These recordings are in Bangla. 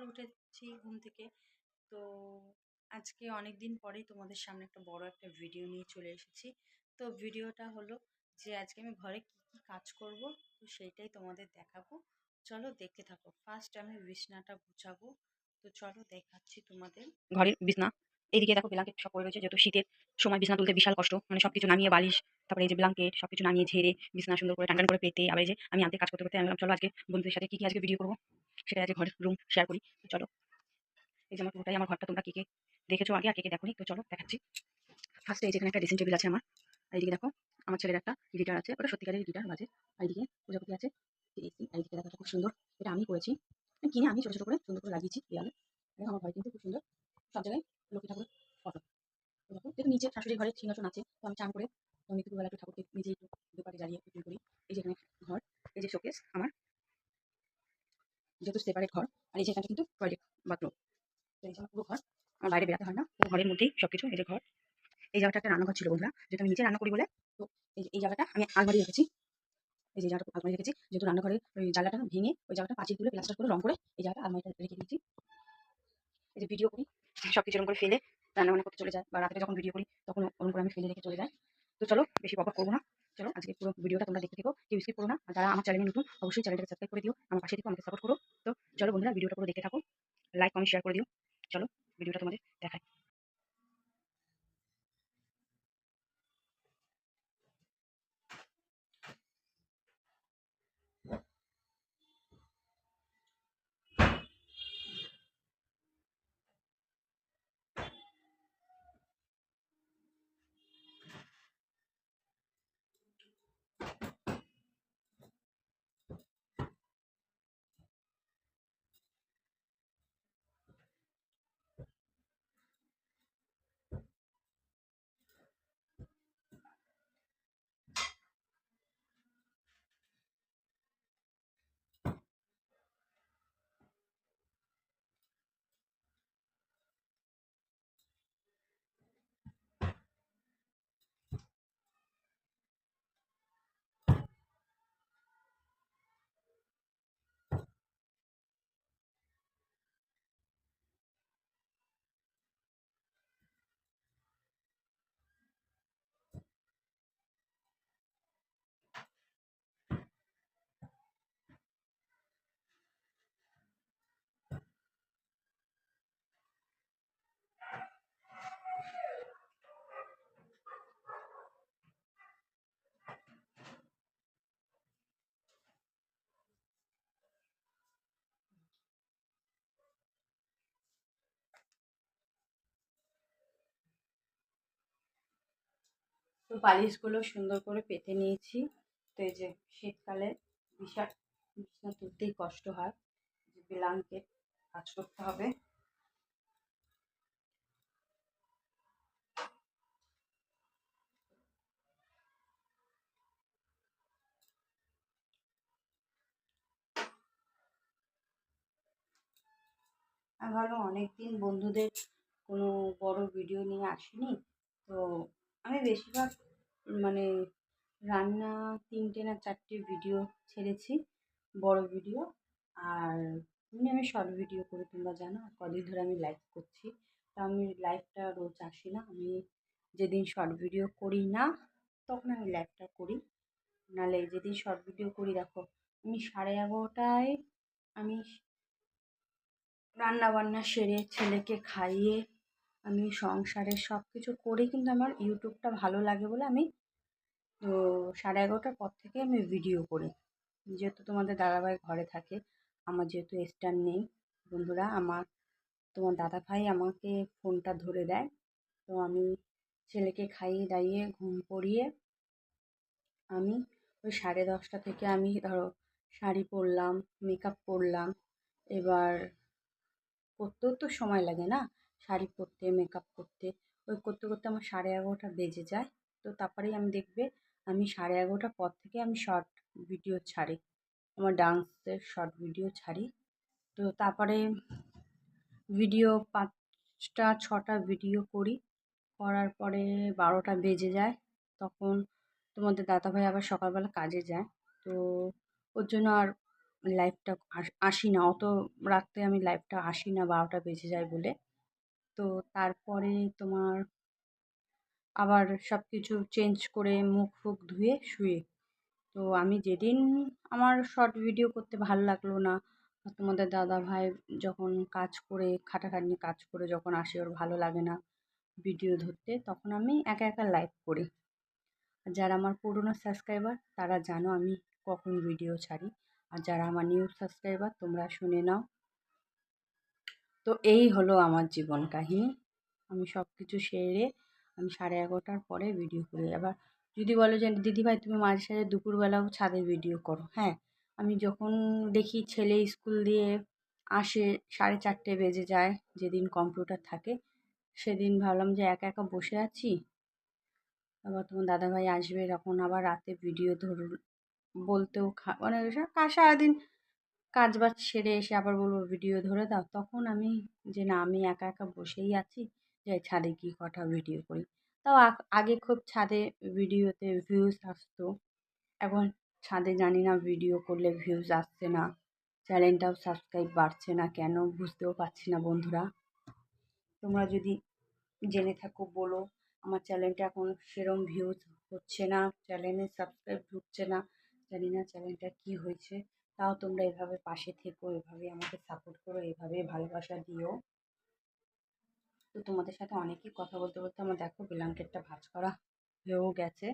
উঠেছি ঘুম থেকে। তো আজকে অনেক দিন পরেই তোমাদের সামনে একটা বড় একটা ভিডিও নিয়ে চলে এসেছি। তো ভিডিওটা হলো যে আজকে আমি ঘরে কি কি কাজ করব, তো সেইটাই তোমাদের দেখাবো। চলো দেখতে থাকো। ফার্স্ট আমি বিছনাটা গুছাবো। তো চলো দেখাচ্ছি তোমাদের। ঘরের বিছনা, এইদিকে দেখো ব্ল্যাঙ্কেট সব পড়ে রয়েছে, যেহেতু শীতের সময় বিছনা তুলতে বিশাল কষ্ট, মানে সবকিছু নামিয়ে বালিশ, তারপরে এই যে ব্ল্যাঙ্কেট সবকিছু নামিয়ে ঝেড়ে বিছনা সুন্দর করে টান টান করে পেতে, আবার এই যে আমি আনতে কাজ করতে করতে আমি বললাম চলো আজকে বন্ধুদের সাথে কি কি আজকে ভিডিও করবো সেটা আজকে ঘরের রুম শেয়ার করি। তো চলো, এই যে আমার পুরোটাই আমার ঘরটা, তোমরা কে কে দেখেছো আগে আর কে কে দেখোনি, তো চলো দেখাচ্ছি। ফার্স্টে এই যেখানে একটা ড্রেসিং টেবিল আছে আমার, আর এইদিকে দেখো আমার ছেলের একটা গিটার আছে, ওটা সত্যিকারের গিটার বাজে। আর এইদিকে প্রজাপতি আছে, এসি। আর এইদিকে দেখো এটা খুব সুন্দর, এটা আমি করেছি, কিনে আমি ছোটো ছোটো করে সুন্দর করে লাগিয়েছি দেয়ালে। দেখো আমার ঘরে কিন্তু খুব সুন্দর, সব জায়গায় লক্ষ্মী ঠাকুরের ফটো। দেখো দেখো নিচে শাশুড়ির ঘরে সিংহাসন আছে, তো আমি চান করে আমি দুপুরবেলা একটু ঠাকুরকে নিজেই একটু দুপাটি জ্বালিয়ে পুজো করি। এই যে এখানে ঘর, এই যে শোকেস আমার, যেহেতু সেপারেট ঘর। আর এই যে এখানে কিন্তু টয়লেট বাথরুম। তো এই যে আমার পুরো ঘর, আমার বাইরে বেরাতে হয় না, পুরো ঘরের মধ্যেই সবকিছু। এই যে ঘর, এই জায়গাটা একটা রান্নাঘর ছিল বন্ধুরা, যেহেতু আমি নিচে রান্না করি বলে। তো এই জায়গাটা আমি আলমারি রেখেছি, এই যে জায়গাটা আলমারি রেখেছি, যেহেতু রান্নাঘরের ওই জায়গাটা ভেঙে ওই জায়গাটা পাঁচিল তুলে প্লাস্টার করে রং করে এই জায়গাটা আলমারিটা রেখে দিয়েছি। এই যে ভিডিও করি সবকিছু এরকম করে ফেলে রান্না বান্না করতে চলে যায়, বা রাতে যখন ভিডিও করি তখন ওরকম করে আমি ফেলে রেখে চলে যাই। তো চলো বেশি বকবক করবো না, চলো আজকে পুরো ভিডিওটা তোমরা দেখতে থেকো, কেউ স্কিপ করো না। আর যারা আমার চ্যানেলে নতুন অবশ্যই চ্যানেলটাকে সাবস্ক্রাইব করে দিও, আমার পাশে থেকো, আমাকে সাপোর্ট করো। তো চলো বন্ধুরা ভিডিওটা পুরো দেখতে থাকো, লাইক কমেন্ট শেয়ার করে দিও। চলো ভিডিওটা তোমাদের দেখাই। তো বালিশগুলো সুন্দর করে পেতে নিয়েছি। তো এই যে শীতকালে বিশাল বিছানা তুলতেই কষ্ট হয়, যে ব্ল্যাঙ্কেট কাজ করতে হবে। আমি ভাবলাম অনেকদিন বন্ধুদের কোনো বড় ভিডিও নিয়ে আসিনি। তো আমি বেশিরভাগ মানে রান্না 3টে না 4টে ভিডিও ছেড়েছি, বড় ভিডিও। আর এমনি আমি শর্ট ভিডিও করি, তোমরা জানো। আর কদিন ধরে আমি লাইভ করছি, তা আমি লাইভটা রোজ আসি না। আমি যেদিন শর্ট ভিডিও করি না তখন আমি লাইভটা করি, নাহলে যেদিন শর্ট ভিডিও করি দেখো আমি 11:30টায় আমি রান্না বান্না সেরে ছেলেকে খাইয়ে আমি সংসারের সব কিছু করে কিন্তু আমার ইউটিউবটা ভালো লাগে বলে আমি তো 11:30টার পর থেকে আমি ভিডিও করি। যেহেতু তোমাদের দাদাভাই ঘরে থাকে, আমার যেহেতু স্ট্যান্ড নেই বন্ধুরা, তোমার দাদাভাই আমাকে ফোনটা ধরে দেয়। তো আমি ছেলেকে খাইয়ে দাইয়ে ঘুম পড়িয়ে আমি ওই 10:30টা থেকে আমি ধরো শাড়ি পরলাম, মেকআপ করলাম। এবার করতেও তো সময় লাগে না, শাড়ি পরতে মেকআপ করতে, ওই করতে করতে আমার 11:30টা বেজে যায়। তো তারপরেই আমি দেখবে আমি 11:30টার পর থেকে আমি শর্ট ভিডিও ছাড়ি, আমার ডান্সের শর্ট ভিডিও ছাড়ি। তো তারপরে ভিডিও 5টা 6টা ভিডিও করি, করার পরে 12টা বেজে যায়। তখন তোমাদের দাদাভাই আবার সকালবেলা কাজে যায়, তো ওর জন্য আর লাইভটা আসি না, অত রাত্রে আমি লাইভটা আসি না, 12টা বেজে যায় বলে। তো তারপরে তোমার আবার সব কিছু চেঞ্জ করে মুখ ফুক ধুয়ে শুয়ে। তো আমি যেদিন আমার শর্ট ভিডিও করতে ভালো লাগলো না, বা তোমাদের দাদা ভাই যখন কাজ করে খাটাখাটনি কাজ করে যখন আসে ওর ভালো লাগে না ভিডিও ধরতে, তখন আমি একা একা লাইভ করি। আর যারা আমার পুরনো সাবস্ক্রাইবার তারা জানো আমি কখন ভিডিও ছাড়ি, আর যারা আমার নিউ সাবস্ক্রাইবার তোমরা শুনে নাও। তো এই হলো আমার জীবন কাহিনী। আমি সব কিছু সেরে আমি 11:30টার পরে ভিডিও করি। আবার যদি বলো যে দিদিভাই তুমি মাঝে সাঝে দুপুরবেলাও ছাদে ভিডিও করো, হ্যাঁ, আমি যখন দেখি ছেলে স্কুল দিয়ে আসে 4:30 বেজে যায়, যেদিন কম্পিউটার থাকে সেদিন ভাবলাম যে একা একা বসে আছি, আবার তোমার দাদাভাই আসবে, তখন আবার রাতে ভিডিও ধরুন বলতেও মানে সারাদিন কাজ বাজ সেরে এসে আবার বলবো ভিডিও ধরে দাও, তখন আমি যে না আমি একা একা বসেই আছি, যে ছাদে গিয়ে কটা ভিডিও করি। তাও আগে খুব ছাদে ভিডিওতে ভিউজ আসতো, এখন ছাদে জানি না ভিডিও করলে ভিউজ আসছে না, চ্যানেলটাও সাবস্ক্রাইব বাড়ছে না কেন বুঝতেও পারছি না বন্ধুরা। তোমরা যদি জেনে থাকো বলো, আমার চ্যানেলটা এখন সেরম ভিউজ হচ্ছে না, চ্যানেলে সাবস্ক্রাইব ঢুকছে না, জানি না চ্যানেলটা কী হয়েছে। তাও তোমরা এভাবে পাশে থেকো, এভাবে আমাকে সাপোর্ট করো, এভাবে ভালোবাসা দিও। তো তোমাদের সাথে অনেকই কথা বলতে বলতে আমার দেখো ব্ল্যাঙ্কেটটা ভাঁজ করা হয়েও গেছে।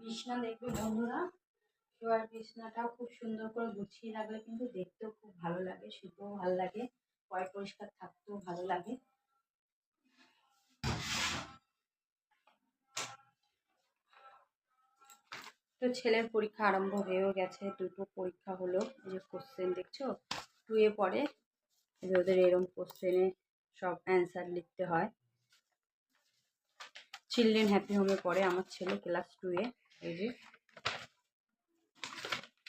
বিছনা দেখবে বন্ধুরা, শোয়ার বিছনাটাও খুব সুন্দর করে গুছিয়ে রাখলে কিন্তু দেখতেও খুব ভালো লাগে, শুতেও ভালো লাগে, পরিষ্কার থাকতেও ভালো লাগে। তো ছেলের পরীক্ষা আরম্ভ হয়েও গেছে, দুটো পরীক্ষা হলো। এই যে কোশ্চেন দেখছো, 2 পড়ে, ওদের এরম কোশ্চেনে সব অ্যান্সার লিখতে হয়। চিলড্রেন হ্যাপি হোমে পড়ে আমার ছেলে, ক্লাস 2-এ। এই যে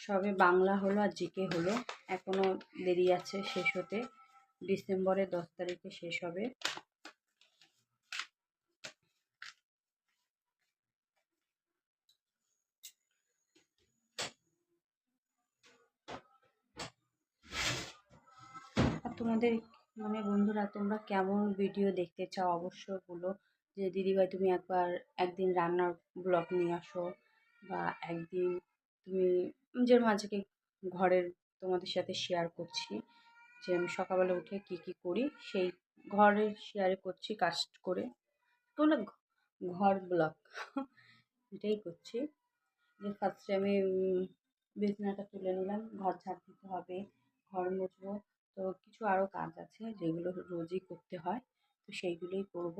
সবে বাংলা হলো আর জিকে হলো, এখনও দেরি আছে শেষ হতে, ডিসেম্বরের 10 তারিখে শেষ হবে। আর তোমাদের মানে বন্ধুরা তোমরা কেমন ভিডিও দেখতে চাও অবশ্যই বলো, যে দিদিভাই তুমি একদিন রান্নার ব্লগ নিয়ে আসো, বা একদিন তুমি নিজের মাঝে ঘরের তোমাদের সাথে শেয়ার করছি, যে আমি সকালবেলা উঠে কী কী করি সেই ঘরের শেয়ারে করছি, কাজ করে ওগুলো ঘর ব্লগ এটাই করছি। যে ফার্স্টে আমি বিছানাটা তুলে নিলাম, ঘর ঝাড় দিতে হবে, ঘর মুছবো, তো কিছু আরও কাজ আছে যেগুলো রোজই করতে হয়, তো সেইগুলোই করব।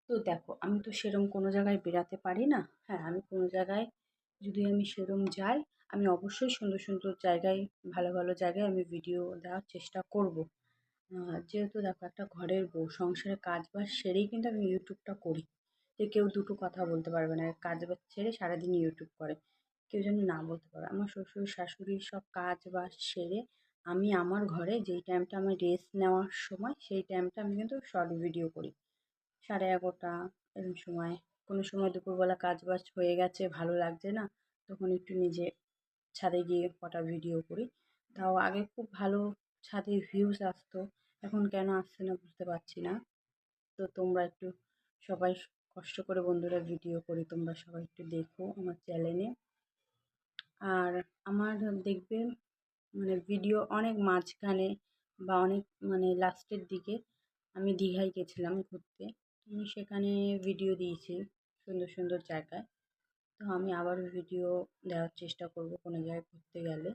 তো দেখো আমি তো সেরম কোনো জায়গায় বেরাতে পারি না, হ্যাঁ আমি কোনো জায়গায় যদি আমি সেরম যাই, আমি অবশ্যই সুন্দর সুন্দর জায়গায়, ভালো ভালো জায়গায় আমি ভিডিও দেওয়ার চেষ্টা করব। যেহেতু দেখো একটা ঘরের বউ সংসারে কাজ বাজ সেরেই কিন্তু আমি ইউটিউবটা করি, যে কেউ দুটো কথা বলতে পারবে না কাজ বাজ ছেড়ে সারাদিন ইউটিউব করে, কেউ যেন না বলতে পারে। আমার শ্বশুর শাশুড়ির সব কাজ বাজ সেরে আমি আমার ঘরে যেই টাইমটা আমার রেস্ট নেওয়ার সময়, সেই টাইমটা আমি কিন্তু শর্ট ভিডিও করি। 11:30 এরকম সময়, কোনো সময় দুপুরবেলা কাজ বাজ হয়ে গেছে ভালো লাগছে না, তখন একটু নিজে ছাদে গিয়ে কটা ভিডিও করি। তাও আগে খুব ভালো ছাদে ভিউজ আসতো, এখন কেন আসছে না বুঝতে পারছি না। তো তোমরা একটু সবাই কষ্ট করে বন্ধুরা ভিডিও করি, তোমরা সবাই একটু দেখো আমার চ্যানেলে। আর আমার দেখবে মানে ভিডিও অনেক মাঝখানে বা অনেক মানে লাস্টের দিকে আমি দীঘায় গেছিলাম ঘুরতে, আমি সেখানে ভিডিও দিয়েছি সুন্দর সুন্দর জায়গায়। তো আমি আবারও ভিডিও দেওয়ার চেষ্টা করব কোনো জায়গায় ঘুরতে গেলে।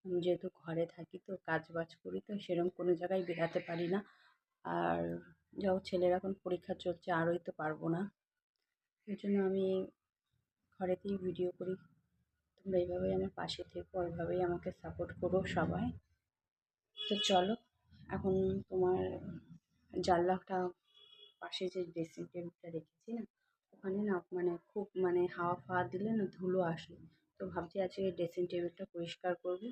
আমি যেহেতু ঘরে থাকি তো কাজ বাজ করি তো সেরকম কোনো জায়গায় বেরাতে পারি না। আর যাও ছেলের এখন পরীক্ষা চলছে, আরোই তো পারবো না। এই জন্য আমি ঘরেতেই ভিডিও করি। তোমরা এইভাবেই আমার পাশে থেকো, এইভাবেই আমাকে সাপোর্ট করো সবাই। তো চলো, এখন তোমার জানলাটা পাশে যে ড্রেসিং টেবিলটা রেখেছি না, ওখানে না মানে খুব মানে হাওয়া ফাওয়া দিলে না ধুলো আসে। তো ভাবছি আজকে ড্রেসিং টেবিলটা পরিষ্কার করবো।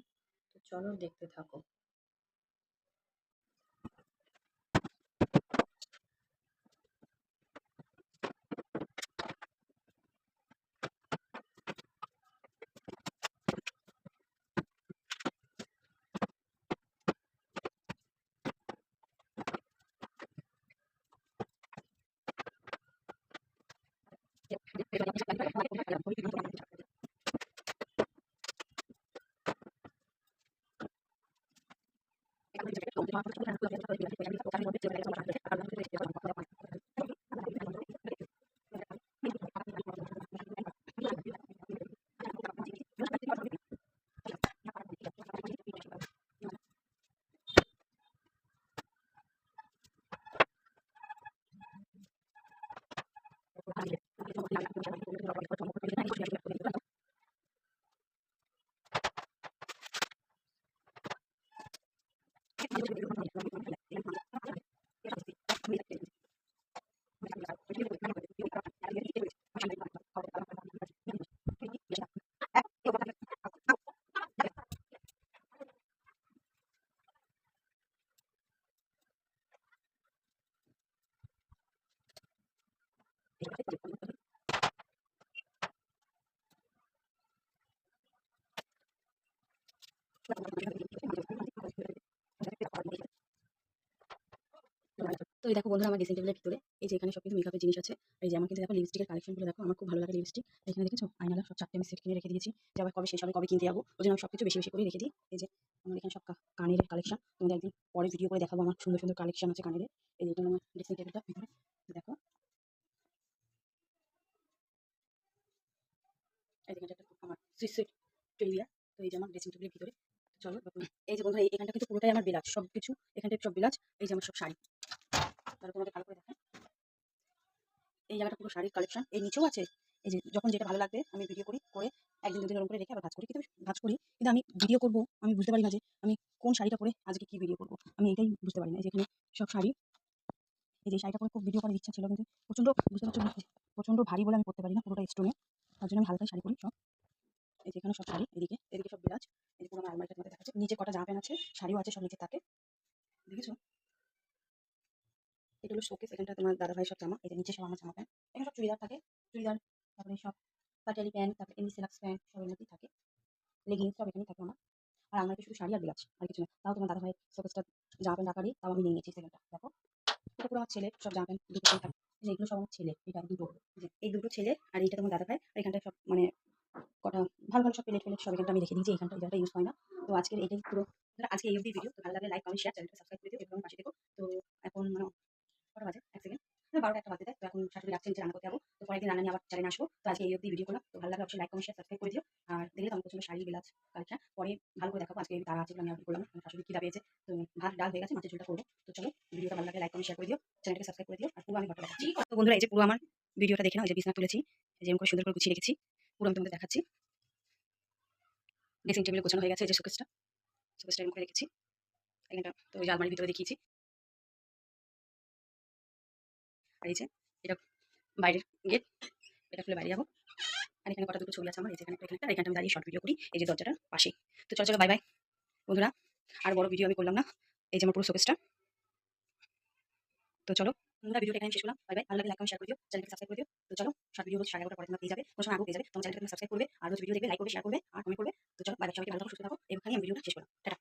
তো চলো দেখতে থাকো। তো এই দেখো বন্ধুরা, আমার ড্রেসিং টেবিলের ভিতরে এই যে এখানে সব কিছু মেকআপের জিনিস আছে। এই যে আমার কিন্তু দেখো লিপস্টিকের কালেকশনগুলো দেখো, আমার খুব ভালো লাগে লিপস্টিক। এখানে দেখেছো আয়নালা সব 4টে আমি সেট কিনে রেখে দিয়েছি, যে আবার কবে শেষ হবে, কবে কিনতে যাবো, ওই জন্য আমি সব কিছু বেশি বেশি করে রেখে দিই। এই যে আমার এখানে সব কানের কালেকশন, তোমাদের একদিন পরে ভিডিও করে দেখাবো। আমার সুন্দর সুন্দর কালেকশন আছে কানের। এই যে এটা আমার ড্রেসিং টেবিলটার ভিতরে দেখো, এই যে এটা আমার সুইট টেবিলিয়া। তো এই যে আমার ড্রেসিং টেবিলের ভিতরে। চলো এই যে বন্ধুরা, এখানটা কিন্তু পুরোটাই আমার বিলাজ, সব কিছু এখানটায় সব বিলাজ। এই যে আমার সব শাড়ি, তাহলে তোমাদের ভালো করে দেখাই। এই জায়গাটা পুরো শাড়ির কালেকশন, এই নিচেও আছে। এই যে যখন যেটা ভালো লাগবে আমি ভিডিও করি, করে একদিন দুদিন এরকম করে রেখে আবার ভাঁজ করি। কিন্তু আমি ভাঁজ করি, কিন্তু আমি ভিডিও করবো আমি বুঝতে পারি না যে আমি কোন শাড়িটা পরে আজকে কি ভিডিও করবো, আমি এটাই বুঝতে পারি না। যেখানে সব শাড়ি, এই যে শাড়িটা পরে খুব ভিডিও করার ইচ্ছা ছিল, কিন্তু প্রচণ্ড বুঝতে পারছো প্রচণ্ড ভারী বলে আমি করতে পারি না, পুরোটা স্টোনে। তার জন্য আমি হালকাই শাড়ি পরি সব। এই যে এখানে সব শাড়ি, এদিকে এদিকে সব বিলাজ। এই যে পুরো আমার আলমারিটার মধ্যে দেখাচ্ছে, নিচে কটা জামা প্যান্ট আছে, শাড়িও আছে সব নিচে থাকে, দেখেছো। এটা হলো শোকেস, এখানটা তোমার দাদা ভাই সব জামা। এই যে নিচে সব আমার জামা প্যান্ট, এখানে সব চুড়িদার থাকে, চুড়িদার, তারপরে সব পাটালি প্যান্ট, তারপরে এমনি সেলাক্স প্যান্ট সব এর মধ্যেই থাকে, লেগিংস সব এখানেই থাকে আমার। আর আমার শুধু শাড়ি আর বিলাজ, আর কিছু না। তাও তোমার দাদা ভাই শোকেসটা জামা প্যান্ট রাখারই, তাও আমি নিয়ে নিয়েছি সেখানটা দেখো। এটা পুরো আমার ছেলে সব জামা প্যান্ট দুটো ছেলে থাকে। এই যে এগুলো সব আমার ছেলে, এটা দুটো, যে এই দুটো ছেলে আর এইটা তোমার দাদা ভাই। আর এখানটা সব মানে কটা ভালো ভালো সব প্লেট প্লেট সব এখানটা আমি রেখে দিয়েছি, এখানটা এই জায়গাটা ইউজ হয় না। তো আজকের এটাই পুরো, আজকে এই অবধি ভিডিও। তো ভালো লাগলে লাইক কমেন্ট শেয়ার, চ্যানেলটা সাবস্ক্রাইব করে দিও এবং পাশে থেকো। তো এখন মানে কটা বাজে, এক সেকেন্ড, 12টা 1 বাজতে দেয়। তো এখন শাশুড়ি ডাকছে নিচে রান্না করতে যাবো। তো পরে একদিন রান্না নিয়ে আবার চ্যানেলে আসবো। তো আজকে এই অবধি ভিডিও করলাম। তো ভালো লাগলে অবশ্যই লাইক কমেন্ট শেয়ার সাবস্ক্রাইব করে দিও। আর দেখলে তো আমার পছন্দ শাড়ি বিলাস কালেকশন পরে ভালো করে দেখাবো। আজকে তারা আছে বলে আমি আর করলাম না, আমার শাশুড়ি খিদা পেয়েছে। তো ভাত ডাল হয়ে গেছে, মাছের ঝোলটা করবো। তো চলো, ভিডিওটা ভালো লাগলে লাইক কমেন্ট শেয়ার করে দিও, চ্যানেলটাকে সাবস্ক্রাইব করে দিও। আর পুরো আমি ঘরটা দেখাচ্ছি। তো বন্ধুরা, এই যে পুরো আমার ভিডিওটা দেখে নাও, এই যে বিছানা তুলেছি, এই যে এরকম করে সুন্দর করে গুছিয়ে রেখেছি, পুরো আমি তোমাদের দেখাচ্ছি। ড্রেসিং টেবিলে গোছানো হয়ে গেছে, এই যে শোকেসটা, শোকেসটা এরকম করে রেখেছি এখানটা। তো ওই যে আলমারির ভিতরে দেখিয়েছি। আর এই যে এটা বাইরের গেট, এটা খুলে বাইরে যাবো। আর এখানে কটা দুটো ছবি আছে আমার, এই যে এখানে এখানটা, এখানটা আমি দাঁড়িয়ে শর্ট ভিডিও করি এই যে দরজাটার পাশে। তো চলো চলো, বাই বাই বন্ধুরা, আর বড় ভিডিও আমি করলাম না। এই যে আমার পুরো শোকেসটা। তো চলো বন্ধুরা, ভিডিওটা এখানে শেষ করলাম। বাই বাই, ভালো লাগলে লাইক কমেন্ট শেয়ার করে দিও, চ্যানেলকে সাবস্ক্রাইব করে দিও। তো চলো, শর্ট ভিডিও 11:30 পরে তোমরা পেয়ে যাবে, কোনো সময় আগেও পেয়ে যাবে। তোমার চ্যানেলটাকে সাবস্ক্রাইব করবে, আর রোজ ভিডিও দেখবে, লাইক করবে, শেয়ার করবে। আর কমেন্ট করবে। তো চলো, বাই বাই, সবাইকে ভালো থাকো, সুস্থ থাকো। এখানে আমি ভিডিওটা শেষ করলাম। টাটা।